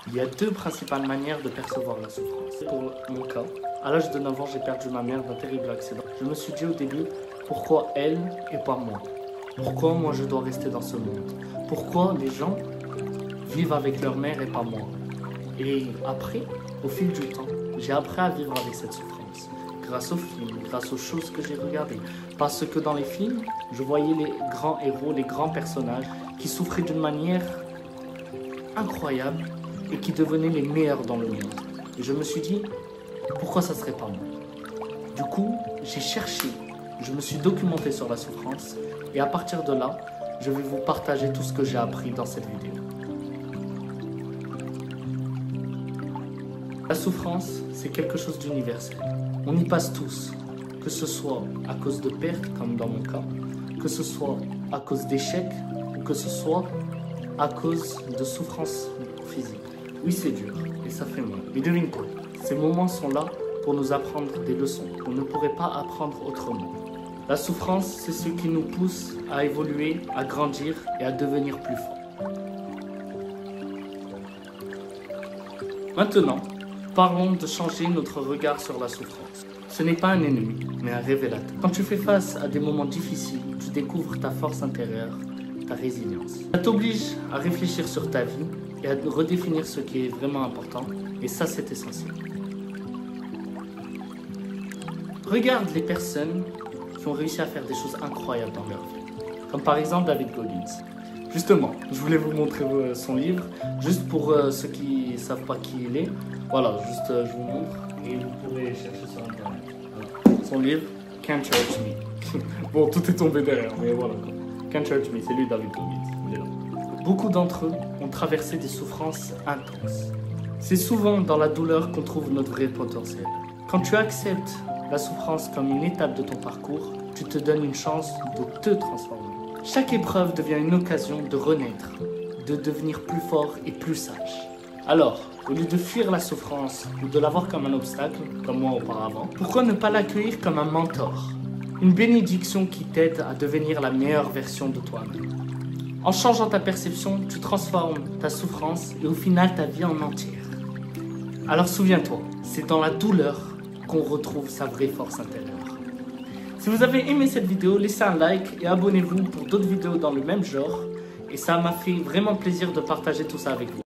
Il y a deux principales manières de percevoir la souffrance. Pour mon cas, à l'âge de 9 ans, j'ai perdu ma mère d'un terrible accident. Je me suis dit au début, pourquoi elle et pas moi? Pourquoi moi je dois rester dans ce monde? Pourquoi les gens vivent avec leur mère et pas moi? Et après, au fil du temps, j'ai appris à vivre avec cette souffrance. Grâce aux films, grâce aux choses que j'ai regardées. Parce que dans les films, je voyais les grands héros, les grands personnages qui souffraient d'une manière incroyable et qui devenaient les meilleurs dans le monde. Et je me suis dit, pourquoi ça serait pas moi? Du coup, j'ai cherché, je me suis documenté sur la souffrance et à partir de là, je vais vous partager tout ce que j'ai appris dans cette vidéo. La souffrance, c'est quelque chose d'universel. On y passe tous, que ce soit à cause de pertes, comme dans mon cas, que ce soit à cause d'échecs, ou que ce soit à cause de souffrances physiques. Oui, c'est dur, et ça fait mal. Mais devine quoi, ces moments sont là pour nous apprendre des leçons qu'on ne pourrait pas apprendre autrement. La souffrance, c'est ce qui nous pousse à évoluer, à grandir et à devenir plus fort. Maintenant, parlons de changer notre regard sur la souffrance. Ce n'est pas un ennemi, mais un révélateur. Quand tu fais face à des moments difficiles, tu découvres ta force intérieure, ta résilience. Ça t'oblige à réfléchir sur ta vie et à redéfinir ce qui est vraiment important, et ça c'est essentiel. Regarde les personnes qui ont réussi à faire des choses incroyables dans leur vie, comme par exemple David Goggins. Justement, je voulais vous montrer son livre, juste pour ceux qui ne savent pas qui il est. Voilà, juste je vous montre et vous pourrez chercher sur internet. Voilà. Son livre, Can't Hurt Me. Bon, tout est tombé derrière, mais voilà. Can't Hurt Me, c'est lui David Goggins. Il est là. Beaucoup d'entre eux ont traversé des souffrances intenses. C'est souvent dans la douleur qu'on trouve notre vrai potentiel. Quand tu acceptes la souffrance comme une étape de ton parcours, tu te donnes une chance de te transformer. Chaque épreuve devient une occasion de renaître, de devenir plus fort et plus sage. Alors, au lieu de fuir la souffrance ou de la voir comme un obstacle, comme moi auparavant, pourquoi ne pas l'accueillir comme un mentor? Une bénédiction qui t'aide à devenir la meilleure version de toi-même. En changeant ta perception, tu transformes ta souffrance et au final ta vie en entière. Alors souviens-toi, c'est dans la douleur qu'on retrouve sa vraie force intérieure. Si vous avez aimé cette vidéo, laissez un like et abonnez-vous pour d'autres vidéos dans le même genre. Et ça m'a fait vraiment plaisir de partager tout ça avec vous.